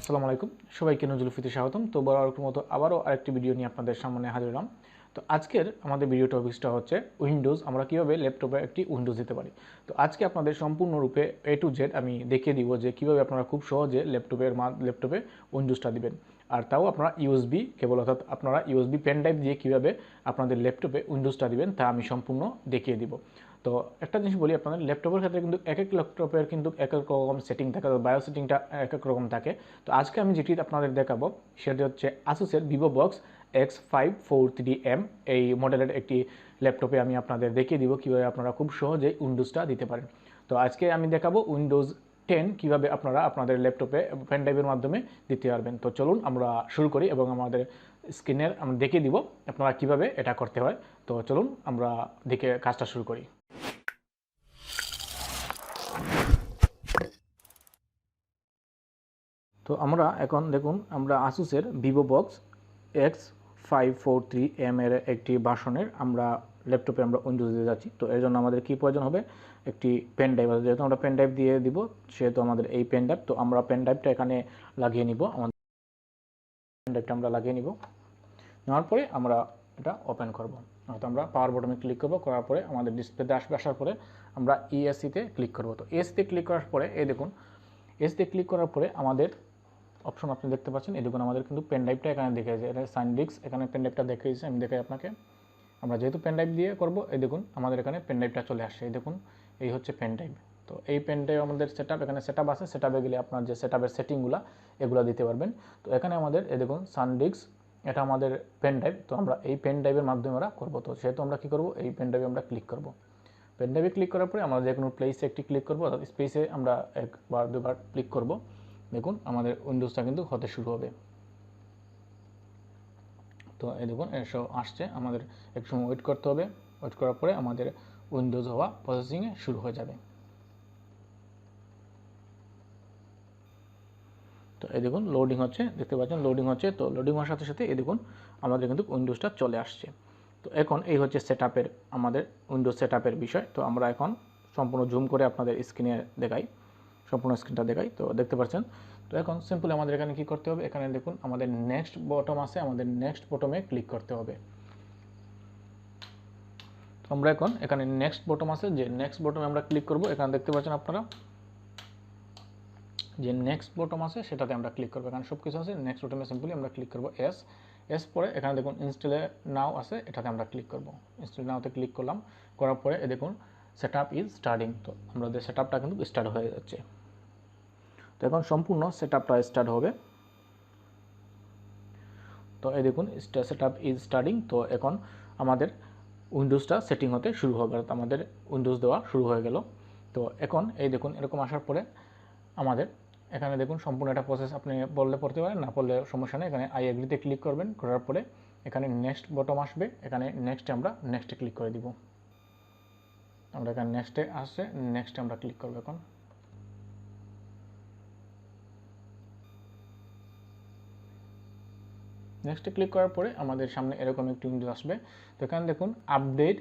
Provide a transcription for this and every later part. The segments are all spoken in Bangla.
আসসালামু আলাইকুম সবাইকে নজরুল ফিতে স্বাগতম। তো বরাবরের মতো আবারও আরেকটি ভিডিও নিয়ে আপনাদের সামনে হাজির হলাম। তো আজকের আমাদের ভিডিও টপিকসটা হচ্ছে উইন্ডোজ, আমরা কীভাবে ল্যাপটপে একটি উইন্ডোজ দিতে পারি। তো আজকে আপনাদের সম্পূর্ণরূপে A to Z আমি দেখিয়ে দিব যে কীভাবে আপনারা খুব সহজে ল্যাপটপে উইন্ডোজটা দিবেন, আর তাও আপনারা ইউএসবি কেবল, অর্থাৎ আপনারা ইউএসবি পেন ড্রাইভ দিয়ে কীভাবে আপনাদের ল্যাপটপে উইন্ডোজটা দিবেন তা আমি সম্পূর্ণ দেখিয়ে দিব। তো একটা জিনিস বলি, আপনাদের ল্যাপটপের ক্ষেত্রে কিন্তু এক এক ল্যাপটপের কিন্তু এক এক রকম সেটিং থাকে, বায়ো সেটিংটা এক এক রকম থাকে। তো আজকে আমি যেটি আপনাদের দেখাবো সেটি হচ্ছে আসুসের ভিভোবক্স X543M এই মডেলের একটি ল্যাপটপে আমি আপনাদের দেখিয়ে দিব কীভাবে আপনারা খুব সহজেই উইন্ডোজটা দিতে পারেন। তো আজকে আমি দেখাবো উইন্ডোজ 10 কীভাবে আপনারা আপনাদের ল্যাপটপে পেন ড্রাইভের মাধ্যমে দিতে পারবেন। তো চলুন আমরা শুরু করি এবং আমাদের স্ক্রিনের আমরা দেখিয়ে দিব আপনারা কীভাবে এটা করতে হয়। তো চলুন আমরা দেখে কাজটা শুরু করি। তো আমরা এখন দেখুন, আমরা আসুসের ভিভোবক্স X543M এর একটি ভার্সনের আমরা ল্যাপটপে আমরা উইন্ডোজ দিয়ে যাচ্ছি। তো এর জন্য আমাদের কি প্রয়োজন হবে, একটি পেন ড্রাইভ। যেহেতু আমরা পেন ড্রাইভ দিয়ে দিব সেহেতু আমাদের এই পেন ড্রাইভ, তো আমরা পেন ড্রাইভটা এখানে লাগিয়ে নিব। আমাদের পেন ড্রাইভটা আমরা লাগিয়ে নিব, নেওয়ার পরে আমরা এটা ওপেন করব। অর্থাৎ আমরা পাওয়ার বটনে ক্লিক করব, করার পরে আমাদের ডিসপ্লেতে আসবে, আসার পরে আমরা ইএসসিতে ক্লিক করব। তো ইএসসিতে ক্লিক করার পরে এই দেখুন, এসিতে ক্লিক করার পরে আমাদের অপশন আপনি দেখতে পাচ্ছেন। এই দেখুন আমাদের কিন্তু পেন ড্রাইভটা এখানে দেখাচ্ছে, এটা সাইন ডিস্ক, এখানে পেন ড্রাইভটা দেখিয়েছে। আমি দেখাই আপনাকে, আমরা যেহেতু পেন ড্রাইভ দিয়ে করব, এই দেখুন আমাদের এখানে পেন ড্রাইভটা চলে আসছে। এই দেখুন এই হচ্ছে পেন ড্রাইভ। তো এই পেন ড্রাইভ আমাদের সেটআপ, এখানে সেটআপ আছে, সেটআপে গেলে আপনার যে সেটআপের সেটিংগুলো এগুলো দিতে পারবেন। তো এখানে আমাদের এই দেখুন সান ডিস্ক, এটা আমাদের পেন ড্রাইভ। তো আমরা এই পেন ড্রাইভের মাধ্যমে আমরা করবো। তো সেহেতু আমরা কী করবো, এই পেন ড্রাইভে আমরা ক্লিক করব। পেন ড্রাইভে ক্লিক করার পরে আমরা যে কোনো প্লেসে একটি ক্লিক করবো, অর্থাৎ স্পেসে আমরা একবার দুবার ক্লিক করব। দেখুন আমাদের উইন্ডোজটা কিন্তু হতে শুরু হবে। তো এই দেখুন এসব আসছে, আমাদের একটু সময় ওয়েট করতে হবে। ওয়েট করার পরে আমাদের উইন্ডোজ হওয়া প্রসেসিংয়ে শুরু হয়ে যাবে। তো এই দেখুন লোডিং হচ্ছে, দেখতে পাচ্ছেন লোডিং হচ্ছে। তো লোডিং হওয়ার সাথে সাথে এই দেখুন আমাদের কিন্তু উইন্ডোজটা চলে আসছে। তো এখন এই হচ্ছে সেটআপের, আমাদের উইন্ডোজ সেটআপের বিষয়। তো আমরা এখন সম্পূর্ণ জুম করে আপনাদের স্ক্রিনে দেখাই, সম্পূর্ণ স্ক্রিনটা দেখাই। তো দেখতে পাচ্ছেন। তো এখন সিম্পলি আমাদের এখানে কি করতে হবে, এখানে দেখুন আমাদের নেক্সট বটম আছে, আমাদের নেক্সট বটমে ক্লিক করতে হবে। তো আমরা এখন এখানে নেক্সট বটম আছে, যে নেক্সট বটমে আমরা ক্লিক করব। এখানে দেখতে পাচ্ছেন আপনারা যে নেক্সট বটম আছে সেটাতে আমরা ক্লিক করব। এখানে সব কিছু আছে, নেক্সট বটমে সিম্পলি আমরা ক্লিক করব এস পরে এখানে দেখুন ইনস্টলে নাও আছে, এটাতে আমরা ক্লিক করব। ইনস্টল নাওতে ক্লিক করলাম, করার পরে দেখুন সেটআপ ইজ স্টার্টিং। তো আমাদের সেটআপটা কিন্তু স্টার্ট হয়ে যাচ্ছে। তো এখন সম্পূর্ণ সেটআপটা স্টার্ট হবে। তো এই দেখুন সেটআপ ইজ স্টার্টিং। তো এখন আমাদের উইন্ডোজটা সেটিং হতে শুরু হবে, অর্থাৎ আমাদের উইন্ডোজ দেওয়া শুরু হয়ে গেল। তো এখন এই দেখুন এরকম আসার পরে আমাদের এখানে দেখুন সম্পূর্ণ একটা প্রসেস, আপনি পড়লে পড়তে পারেন, না পড়লে সমস্যা নেই। এখানে আই এগ্রিতে ক্লিক করবেন, করার পরে এখানে নেক্সট বটম আসবে, এখানে নেক্সটে আমরা নেক্সটে ক্লিক করে দিব। আমরা এখানে নেক্সটে আসছে, নেক্সটে আমরা ক্লিক করবো। এখন নেক্সটে ক্লিক করার পরে আমাদের সামনে এরকম একটি উইন্ডোজ আসবে। তো এখানে দেখুন update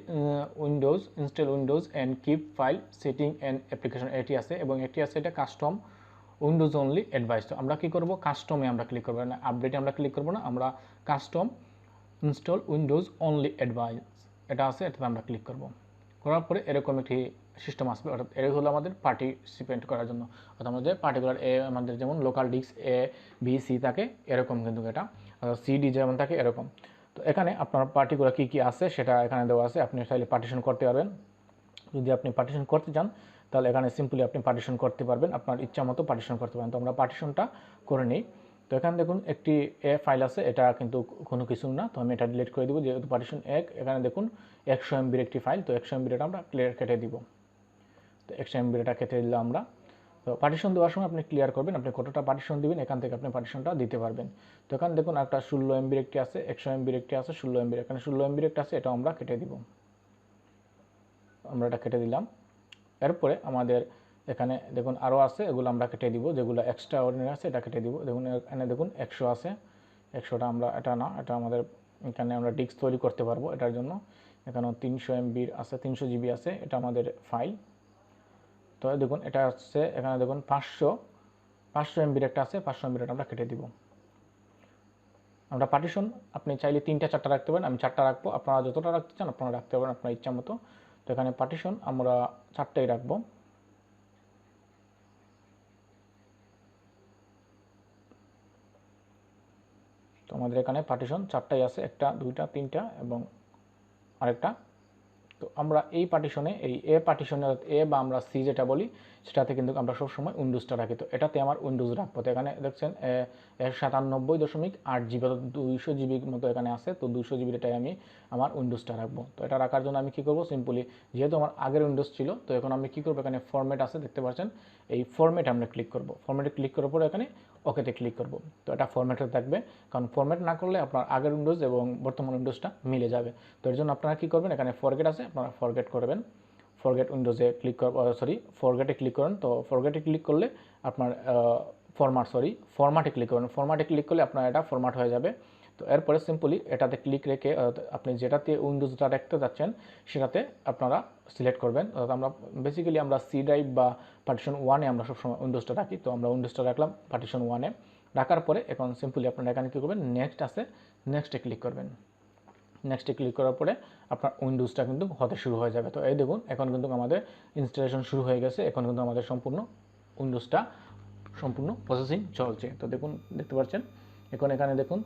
Windows, install Windows and keep file setting and application এটি আছে, এবং এটি আছে এটা কাস্টম উইন্ডোজ অনলি অ্যাডভাইস। তো আমরা কী করবো, কাস্টমে আমরা ক্লিক করবো না, আপডেটে আমরা ক্লিক করবো না, আমরা custom install Windows only advice এটা আছে, এটাতে আমরা ক্লিক করব। করার পরে এরকম একটি সিস্টেম আসবে, অর্থাৎ এর হলো আমাদের পার্টিসিপেন্ট করার জন্য, অর্থাৎ আমাদের পার্টিকুলার আমাদের যেমন local disk A B C থাকে এরকম, কিন্তু এটা CD যেমন থাকে এরকম। তো এখানে আপনার পার্টিকুলার কী কী আছে সেটা এখানে দেওয়া আছে, আপনি চাইলে পার্টিশন করতে পারবেন। যদি আপনি পার্টিশন করতে চান তাহলে এখানে সিম্পলি আপনি পার্টিশন করতে পারবেন, আপনার ইচ্ছা মতো পার্টিশন করতে পারেন। তো আমরা পার্টিশনটা করে নিই। তো এখানে দেখুন একটি ফাইল আছে, এটা কিন্তু কোনো কিছু না, তো আমি এটা ডিলিট করে দেবো যেহেতু পার্টিশন 1। এখানে দেখুন 100 MB একটি ফাইল, তো 100 MB এটা আমরা কেটে দিব। তো 100 MB এটা কেটে দিলাম আমরা। তো পার্টিশন দেওয়ার সময় আপনি ক্লিয়ার করবেন আপনি কতটা পার্টিশন দিবেন, এখান থেকে আপনি পার্টিশনটা দিতে পারবেন। তো এখানে দেখুন একটা 16 MB একটি আছে, 100 MB একটি আছে, 16 MB, এখানে 16 MB একটা আছে, এটা আমরা কেটে দিব। আমরা এটা কেটে দিলাম। এরপরে আমাদের এখানে দেখুন আরও আছে, এগুলো আমরা কেটে দিব, যেগুলো এক্সট্রা অর্ডিনারি আছে এটা কেটে দিব। দেখুন এখানে দেখুন 100 আছে, 100টা আমরা এটা না, এটা আমাদের এখানে আমরা ডিস্ক তৈরি করতে পারবো এটার জন্য। এখানেও 300 MB আছে, 300 GB আছে, এটা আমাদের ফাইল। তো দেখুন এটা হচ্ছে এখানে দেখুন 500 500 MB একটা আছে, 500 MB আমরা কেটে দিব। আমরা পার্টিশন আপনি চাইলে 3টা 4টা রাখতে পারেন, আমি 4টা রাখবো, আপনারা যতটা রাখতে চান আপনারা রাখতে পারেন আপনার ইচ্ছা মতো। তো এখানে পার্টিশন আমরা 4টাই রাখবো। তো আমাদের এখানে পার্টিশন 4টাই আছে, 1টা 2টা 3টা এবং আরেকটা। তো আমরা এই পার্টিশনে, এই এ পার্টিশনে এ বা আমরা সি যেটা বলি সেটাতে কিন্তু আমরা সবসময় উইন্ডোজটা রাখি। তো এটাতে আমার উইন্ডোজ রাখবো। তো এখানে দেখছেন 97.8 GB, 200 GB মতো এখানে আছে। তো 200 GBটাই আমি আমার উইন্ডোজটা রাখবো। তো এটা রাখার জন্য আমি কী করবো, সিম্পলি যেহেতু আমার আগের উইন্ডোজ ছিল, তো এখন আমি কী করবো, এখানে ফরম্যাট আছে দেখতে পাচ্ছেন, এই ফরম্যাটে আমরা ক্লিক করবো। ফরম্যাটে ক্লিক করার পরে এখানে ওকেতে ক্লিক করব। তো এটা ফরম্যাটে থাকবে, কারণ ফরম্যাট না করলে আপনার আগের উইন্ডোজ এবং বর্তমান উইন্ডোজটা মিলে যাবে। তো এর জন্য আপনারা কী করবেন, এখানে ফরগেট আছে, আপনারা ফরগেট করবেন। ফরগেট উইন্ডোজে ক্লিক ফরগেটে ক্লিক করেন। তো ফরগেটে ক্লিক করলে আপনার ফরম্যাটে ক্লিক করবেন। ফরম্যাটে ক্লিক করলে আপনার এটা ফরম্যাট হয়ে যাবে। তো এরপরে সিম্পলি এটাতে ক্লিক রেখে আপনি যেটাতে উইন্ডোজটা রাখতে যাচ্ছেন সেটাতে আপনারা সিলেক্ট করবেন। অর্থাৎ আমরা বেসিক্যালি আমরা সি ড্রাইভ বা পার্টিশন 1-এ আমরা সবসময় উইন্ডোজটা রাখি। তো আমরা উইন্ডোজটা রাখলাম পার্টিশন 1-এ। রাখার পরে এখন সিম্পলি আপনারা এখানে কী করবেন, নেক্সট আছে, নেক্সটে ক্লিক করবেন। নেক্সটে ক্লিক করার পরে আপনার উইন্ডোজটা কিন্তু হতে শুরু হয়ে যাবে। তো এই দেখুন এখন কিন্তু আমাদের ইনস্টলেশন শুরু হয়ে গেছে। এখন কিন্তু আমাদের সম্পূর্ণ উইন্ডোজটা সম্পূর্ণ প্রসেসিং চলছে। তো দেখুন, দেখতে পাচ্ছেন এখন এখানে দেখুন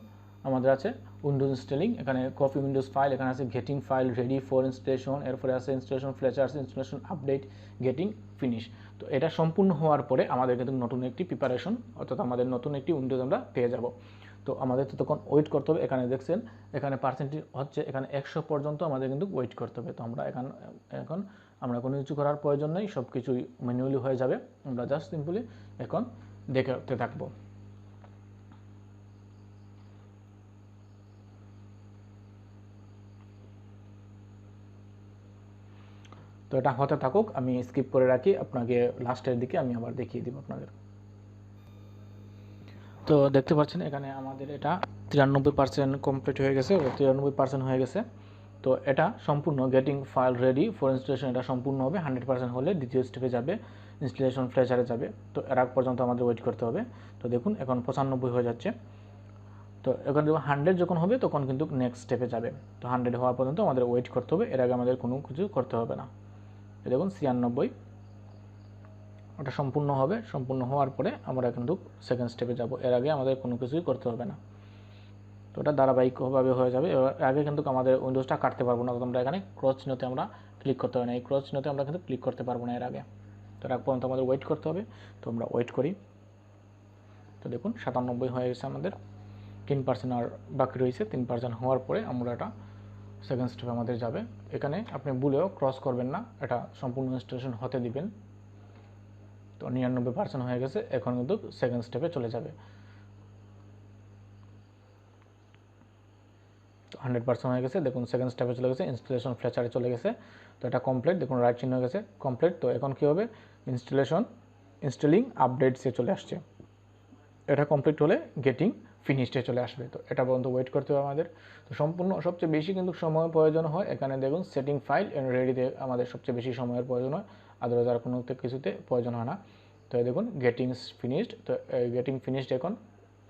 আমাদের আছে উইন্ডোজ ইনস্টলিং, এখানে কপি উইন্ডোজ ফাইল, এখানে আছে getting file ready for installation, এরপরে আছে installation features, installation update, getting finish. তো এটা সম্পূর্ণ হওয়ার পরে আমাদের কিন্তু নতুন একটি প্রিপারেশন, অর্থাৎ আমাদের নতুন একটি উইন্ডোজ আমরা পেয়ে যাব। তো আমাদের তো তখন ওয়েট করতে হবে। এখানে দেখছেন এখানে পার্সেন্টেজ হচ্ছে, এখানে 100 পর্যন্ত আমাদের কিন্তু ওয়েট করতে হবে। তো আমরা এখন আমরা কোনো কিছু করার প্রয়োজন নেই, সব কিছুই ম্যানুয়ালি হয়ে যাবে। আমরা জাস্ট সিম্পলি এখন দেখতে থাকবো। তো এটা হতে থাকুক, আমি স্কিপ করে রাখি, আপনাকে লাস্টের দিকে আমি আবার দেখিয়ে দিব আপনাদের। তো দেখতে পাচ্ছেন এখানে আমাদের এটা 93% কমপ্লিট হয়ে গেছে, 93% হয়ে গেছে। তো এটা সম্পূর্ণ getting file ready for installation, এটা সম্পূর্ণ হবে। 100% হলে দ্বিতীয় স্টেপে যাবে, ইনস্টলেশন ফ্লেচারে যাবে। তো এর আগ পর্যন্ত আমাদের ওয়েট করতে হবে। তো দেখুন এখন 95 হয়ে যাচ্ছে। তো এখন 100 যখন হবে তখন কিন্তু নেক্সট স্টেপে যাবে। তো 100 হওয়া পর্যন্ত আমাদের ওয়েট করতে হবে, এর আগে আমাদের কোনো কিছু করতে হবে না। দেখুন 96, ওটা সম্পূর্ণ হবে। সম্পূর্ণ হওয়ার পরে আমরা কিন্তু সেকেন্ড স্টেপে যাব, এর আগে আমাদের কোনো কিছুই করতে হবে না। তো ওটা ধারাবাহিকভাবে হয়ে যাবে। এর আগে কিন্তু আমাদের উইন্ডোজটা কাটতে পারবো না, তো আমরা এখানে ক্রস চিহ্নতে আমরা ক্লিক করতে হবে না, এই ক্রস চিহ্নতে আমরা কিন্তু ক্লিক করতে পারবো না এর আগে। তো এর আগ পর্যন্ত আমাদের ওয়েট করতে হবে। তো আমরা ওয়েট করি। তো দেখুন 97 হয়ে গেছে, আমাদের 3% আর বাকি রয়েছে। 3% হওয়ার পরে আমরা এটা সেকেন্ড স্টেপে আমাদের যাবে। এখানে আপনি ভুলেও ক্রস করবেন না, এটা সম্পূর্ণ ইনস্টলেশন হতে দিবেন। তো 99% হয়ে গেছে, এখন কিন্তু সেকেন্ড স্টেপে চলে যাবে। তো 100% হয়ে গেছে, দেখুন সেকেন্ড স্টেপে চলে গেছে, ইনস্টলেশন ফ্লেচারে চলে গেছে। তো এটা কমপ্লিট, দেখুন রাইট চিহ্ন হয়ে গেছে, কমপ্লিট। তো এখন কী হবে, ইনস্টলিং আপডেটসে চলে আসছে। এটা কমপ্লিট হলে গেটিং ফিনিশডে চলে আসবে। তো এটা পর্যন্ত ওয়েট করতে হবে আমাদের। তো সম্পূর্ণ সবচেয়ে বেশি কিন্তু সময় প্রয়োজন হয় এখানে দেখুন সেটিং ফাইল এন্ড রেডিতে আমাদের সবচেয়ে বেশি সময়ের প্রয়োজন হয়, আদারওয়াইজ আর কোনো কিছুতে প্রয়োজন হয় না। তো দেখুন গেটিং ফিনিশড। তো গেটিং ফিনিশড এখন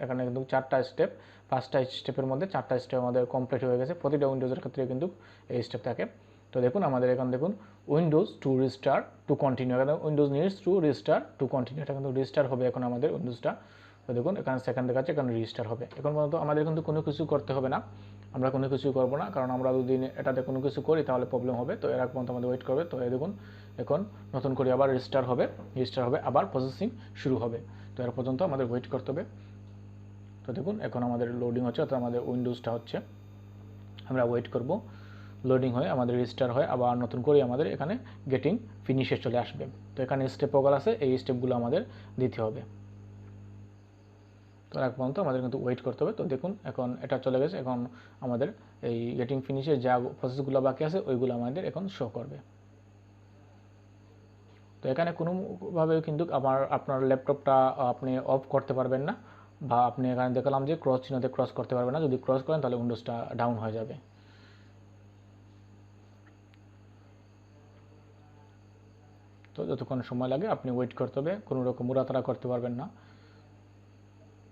এখানে কিন্তু 4টা স্টেপ, 5টা স্টেপের মধ্যে 4টা স্টেপ আমাদের কমপ্লিট হয়ে গেছে। প্রতিটা উইন্ডোজের ক্ষেত্রে কিন্তু এই স্টেপ থাকে। তো দেখুন আমাদের এখানে দেখুন Windows to restart to continue, এখানে Windows needs to restart to continue, এটা কিন্তু রিস্টার হবে এখন আমাদের উইন্ডোজটা। তো দেখুন এখানে সেকেন্ড দেখাচ্ছে, এখানে রেজিস্টার হবে। এখন পর্যন্ত আমাদের কিন্তু কোনো কিছু করতে হবে না, আমরা কোনো কিছু করবো না, কারণ আমরা যদি এটাতে কোনো কিছু করি তাহলে প্রবলেম হবে। তো এর আগ পর্যন্ত আমাদের ওয়েট করবে। তো এই দেখুন এখন নতুন করে আবার রেজিস্টার হবে, আবার প্রসেসিং শুরু হবে। তো এর পর্যন্ত আমাদের ওয়েট করতে হবে। তো দেখুন এখন আমাদের লোডিং হচ্ছে, অর্থাৎ আমাদের উইন্ডোজটা হচ্ছে, আমরা ওয়েট করব। লোডিং হয়ে আমাদের রেজিস্টার হয়, আবার নতুন করে আমাদের এখানে গেটিং ফিনিশে চলে আসবে। তো এখানে স্টেপগুলো আছে, এই স্টেপগুলো আমাদের দিতে হবে। তো এক পর্যন্ত আমাদের কিন্তু ওয়েট করতে হবে। তো দেখুন এখন এটা চলে গেছে, এখন আমাদের এই গেটিং ফিনিশে যা প্রসেসগুলো বাকি আছে ওইগুলো আমাদের এখন শো করবে। তো এখানে কোনোভাবে কিন্তু আপনার ল্যাপটপটা আপনি অফ করতে পারবেন না, বা আপনি এখানে দেখলাম যে ক্রস চিহ্নতে ক্রস করতে পারবেন না, যদি ক্রস করেন তাহলে উইন্ডোজটা ডাউন হয়ে যাবে। তো যতক্ষণ সময় লাগে আপনি ওয়েট করতে হবে, কোনো রকম উড়াতাড়া করতে পারবেন না।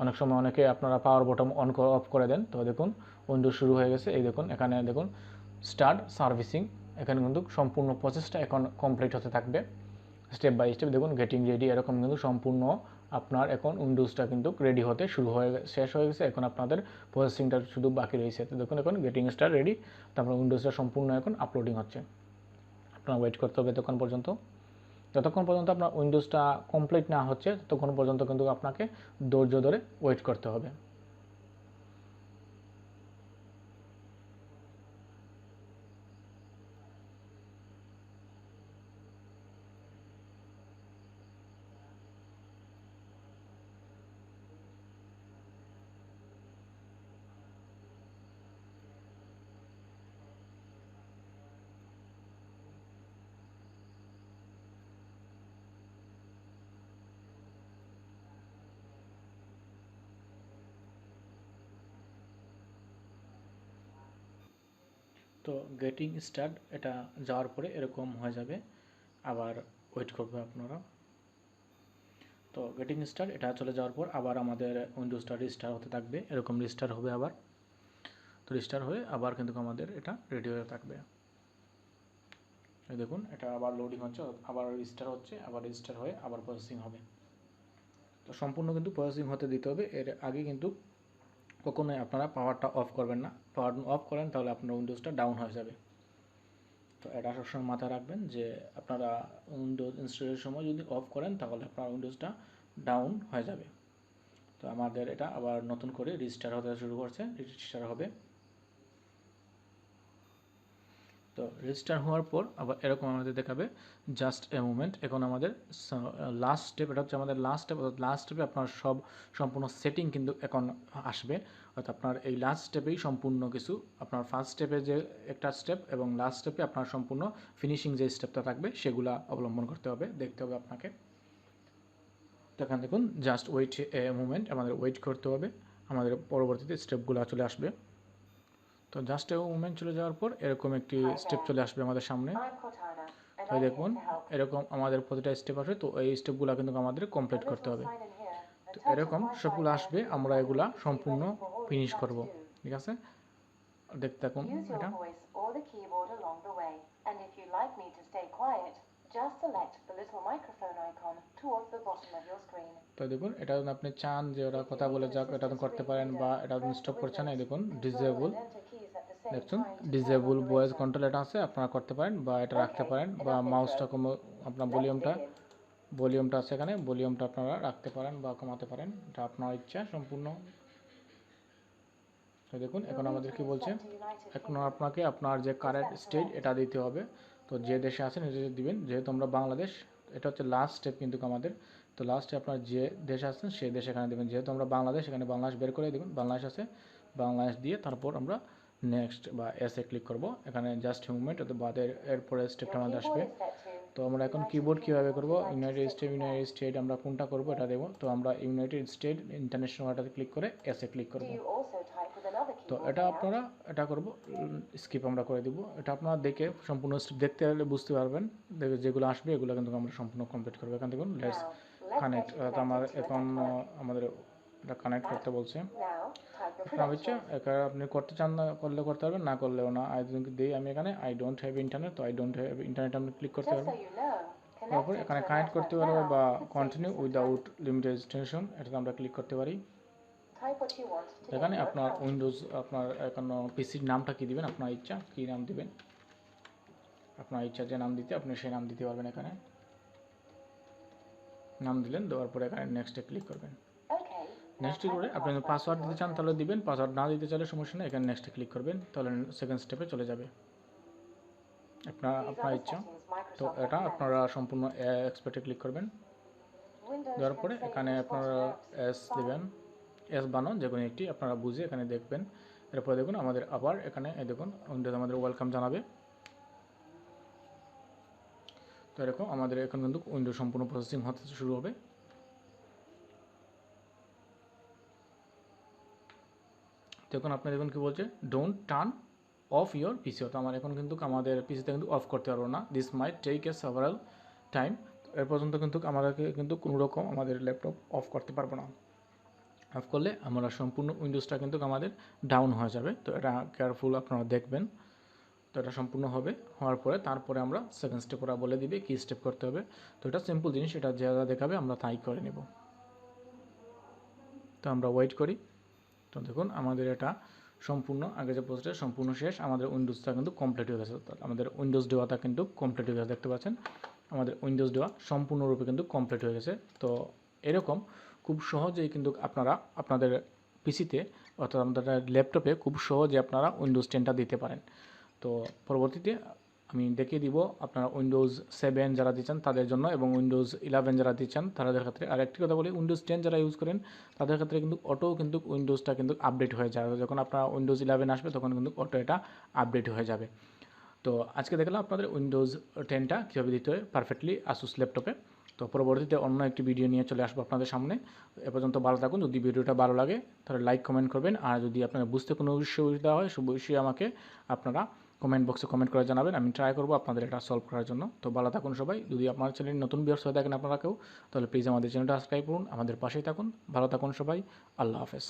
অনেক সময় অনেকে আপনারা পাওয়ার বটন অন অফ করে দেন। তো দেখুন উইন্ডোজ শুরু হয়ে গেছে। এই দেখুন এখানে দেখুন স্টার্ট সার্ভিসিং, এখানে কিন্তু সম্পূর্ণ প্রসেসটা এখন কমপ্লিট হতে থাকবে স্টেপ বাই স্টেপ। দেখুন গেটিং রেডি, এরকম কিন্তু সম্পূর্ণ আপনার এখন উইন্ডোজটা কিন্তু রেডি হতে শেষ হয়ে গেছে। এখন আপনাদের প্রসেসিংটা শুধু বাকি রয়েছে। তো দেখুন এখন গেটিং স্টার্ট রেডি, তারপর উইন্ডোজটা সম্পূর্ণ এখন আপলোডিং হচ্ছে। আপনার ওয়েট করতে হবে যতক্ষণ পর্যন্ত আপনার উইন্ডোজটা কমপ্লিট না হচ্ছে, ততক্ষণ পর্যন্ত কিন্তু আপনাকে ধৈর্য ধরে ওয়েট করতে হবে। তো গেটিং স্টার্ট এটা যাওয়ার পরে এরকম হয়ে যাবে, আবার ওয়েট করবে আপনারা। তো গেটিং স্টার্ট এটা চলে যাওয়ার পর আবার আমাদের উইন্ডোজটা রিস্টার হতে থাকবে, এরকম রিস্টার হবে আবার। তো রিস্টার হয়ে আবার কিন্তু আমাদের এটা রেডি হয়ে থাকবে। দেখুন এটা আবার লোডিং হচ্ছে, আবার রিস্টার হচ্ছে, আবার রিস্টার হয়ে আবার প্রসেসিং হবে। তো সম্পূর্ণ কিন্তু প্রসেসিং হতে দিতে হবে। এর আগে কিন্তু কখনোই আপনারা পাওয়ারটা অফ করবেন না। পাওয়ার অফ করেন তাহলে আপনার উইন্ডোজটা ডাউন হয়ে যাবে। তো এটা সবসময় মাথায় রাখবেন যে আপনারা উইন্ডোজ ইনস্টলের সময় যদি অফ করেন তাহলে আপনার উইন্ডোজটা ডাউন হয়ে যাবে। তো আমাদের এটা আবার নতুন করে রিস্টার হতে শুরু করছে, রিস্টার হবে। তো রেজিস্টার হওয়ার পর আবার এরকম আমাদের দেখাবে জাস্ট এ মুভমেন্ট। এখন আমাদের লাস্ট স্টেপ, এটা হচ্ছে আমাদের লাস্ট স্টেপ। লাস্ট স্টেপে আপনার সম্পূর্ণ সেটিং কিন্তু এখন আসবে। অর্থাৎ আপনার এই লাস্ট স্টেপেই সম্পূর্ণ কিছু, আপনার ফার্স্ট স্টেপে যে একটা স্টেপ এবং লাস্ট স্টেপে আপনার সম্পূর্ণ ফিনিশিং যে স্টেপটা থাকবে সেগুলো অবলম্বন করতে হবে, দেখতে হবে আপনাকে। তো এখানে দেখুন জাস্ট ওয়েট এ মুভমেন্ট, আমাদের ওয়েট করতে হবে, আমাদের পরবর্তীতে স্টেপগুলো চলে আসবে। তো জাস্ট এ মুভমেন্ট চলে যাওয়ার পর এরকম একটি স্টেপ চলে আসবে আমাদের সামনে। তো দেখুন এরকম আমাদের প্রতিটা স্টেপ আসবে। তো এই স্টেপগুলো কিন্তু আমাদের কমপ্লিট করতে হবে। তো এরকম সবগুলো আসবে, আমরা এগুলা সম্পূর্ণ ফিনিশ করব। ঠিক আছে, দেখতে থাকুন এটা। তো দেখুন এটা যদি আপনি চান যে ওরা কথা বলে যাক, এটা করতে পারেন, বা এটা স্টপ করছেন। এই দেখুন ডিসেবল, দেখুন ডিসেবল ভয়েস কন্ট্রোল এটা আছে, আপনারা করতে পারেন বা এটা রাখতে পারেন, বা মাউসটা আপনার ভলিউমটা আছে এখানে, ভলিউমটা আপনারা রাখতে পারেন বা কমাতে পারেন, এটা আপনার ইচ্ছা সম্পূর্ণ। তো দেখুন এখন আমাদের কি বলছে, এখন আপনাকে আপনার যে কারেন্ট স্টেট এটা দিতে হবে। তো যে দেশে আছেন এটা দিবেন, যেহেতু আমরা বাংলাদেশ, এটা হচ্ছে লাস্ট স্টেপ কিন্তু আমাদের। তো লাস্টে আপনার যে দেশে আছেন সেই দেশে এখানে দেবেন, যেহেতু আমরা বাংলাদেশ, এখানে বাংলাদেশ বের করে দেখুন বাংলাদেশ আছে, বাংলাদেশ দিয়ে তারপর আমরা নেক্সট বা এসে ক্লিক করব। এখানে জাস্ট মুভমেন্ট অথবা বাদের এরপরে স্টেপটা আমাদের আসবে। তো আমরা এখন কিবোর্ড কীভাবে করব, ইউনাইটেড স্টেট আমরা কোনটা করব এটা দেবো। তো আমরা ইউনাইটেড স্টেট ইন্টারন্যাশনালটাতে ক্লিক করে এসে ক্লিক করব। তো এটা আপনারা এটা করব স্কিপ আমরা করে দিব। এটা আপনারা দেখে সম্পূর্ণ স্টেপ দেখতে হলে বুঝতে পারবেন, দেখে যেগুলো আসবে এগুলো কিন্তু আমরা সম্পূর্ণ কমপ্লিট করবো। এখান থেকে লেটস কানেক্ট, আমার এখন আমাদের এটা কানেক্ট করতে বলছে। আপনার ইচ্ছা, আপনি করতে চান না করলে করতে পারবেন, না করলেও না। আমি এখানে আই ডোন্ট হ্যাভ ইন্টারনেট, তো আই ডোন্ট হ্যাভ ইন্টারনেট আপনি ক্লিক করতে পারবেন। তারপর এখানে কানেক্ট করতে পারবো বা কন্টিনিউ উইদাউট লিমিটেড এক্সটেনশন, এটাতে আমরা ক্লিক করতে পারি। এখানে আপনার উইন্ডোজ, আপনার এখন পিসির নামটা কি দিবেন, আপনার ইচ্ছা কি নাম দিবেন, আপনার ইচ্ছা যে নাম দিতে আপনি সেই নাম দিতে পারবেন। এখানে নাম দিলেন, দেওয়ার পরে এখানে নেক্সটে ক্লিক করবেন। নেক্সট করে আপনি পাসওয়ার্ড দিতে চান তাহলে দিবেন, পাসওয়ার্ড না দিতে চাইলে সমস্যা নেই, এখানে নেক্সটে ক্লিক করবেন, তাহলে সেকেন্ড স্টেপে চলে যাবে আপনার ইচ্ছা। তো এটা আপনারা সম্পূর্ণ এক্সপার্টে ক্লিক করবেন, দেওয়ার পরে এখানে আপনারা এস দিবেন, এস বানান যে কোনো একটি আপনারা বুঝে এখানে দেখবেন। এরপরে দেখুন আমাদের আবার এখানে দেখুন উইন্ডোজ আমাদের ওয়েলকাম জানাবে। তো এরকম আমাদের এখন কিন্তু উইন্ডোজ সম্পূর্ণ প্রসেসিং হতে শুরু হবে। দেখুন আপনি দেখুন কি বলছে, ডোন্ট টার্ন অফ ইয়োর পিসি। তো আমার এখন কিন্তু আমাদের পিসিতে কিন্তু অফ করতে পারবো না, this might take a several time. এর পর্যন্ত কিন্তু আমাদেরকে কিন্তু কোনো রকম আমাদের ল্যাপটপ অফ করতে পারবো না। অফ করলে আমরা সম্পূর্ণ উইন্ডোজটা কিন্তু আমাদের ডাউন হয়ে যাবে। তো এটা কেয়ারফুল আপনারা দেখবেন। তো এটা সম্পূর্ণ হওয়ার পরে তারপরে আমরা সেকেন্ড স্টেপ ওরা বলে দিবে কী স্টেপ করতে হবে। তো এটা সিম্পল জিনিস, এটা যা যা দেখাবে আমরা তাই করে নেব। তো আমরা ওয়েট করি। তো দেখুন আমাদের এটা সম্পূর্ণ আগে যে প্রসেসটা সম্পূর্ণ শেষ, আমাদের উইন্ডোজটা কিন্তু কমপ্লিট হয়ে গেছে। আমাদের উইন্ডোজ দেওয়াটা কিন্তু কমপ্লিট হয়ে গেছে, দেখতে পাচ্ছেন আমাদের উইন্ডোজ দেওয়া সম্পূর্ণরূপে কিন্তু কমপ্লিট হয়ে গেছে। তো এরকম খুব সহজেই কিন্তু আপনারা আপনাদের পিসিতে অর্থাৎ আমাদের ল্যাপটপে খুব সহজে আপনারা উইন্ডোজ 10টা দিতে পারেন। তো পরবর্তীতে আমি দেখিয়ে দিব আপনারা উইন্ডোজ 7 যারা দিচ্ছেন তাদের জন্য এবং উইন্ডোজ 11 যারা দিচ্ছেন তাদের ক্ষেত্রে। আর একটি কথা বলি, উইন্ডোজ 10 যারা ইউজ করেন তাদের ক্ষেত্রে কিন্তু অটো কিন্তু উইন্ডোজটা কিন্তু আপডেট হয়ে যায়। যখন আপনার উইন্ডোজ 11 আসবে তখন কিন্তু অটো এটা আপডেট হয়ে যাবে। তো আজকে দেখলাম আপনাদের উইন্ডোজ 10টা কীভাবে দিতে হয় পারফেক্টলি আসুস ল্যাপটপে। তো পরবর্তীতে অন্য একটি ভিডিও নিয়ে চলে আসবো আপনাদের সামনে। এ পর্যন্ত ভালো থাকুন। যদি ভিডিওটা ভালো লাগে তাহলে লাইক কমেন্ট করবেন, আর যদি আপনার বুঝতে কোনো অসুবিধা হয় সব বিষয়ে আমাকে আপনারা কমেন্ট বক্সে কমেন্ট করে জানাবেন। আমি ট্রাই করবো আপনাদের এটা সলভ করার জন্য। তো ভালো থাকুন সবাই। যদি আমার চ্যানেল নতুন ভিউয়ার্স হয়ে থাকেন আপনারা কেউ, তাহলে প্লিজ আমাদের চ্যানেলটা সাবস্ক্রাইব করুন, আমাদের পাশেই থাকুন। ভালো থাকুন সবাই। আল্লাহ হাফেজ।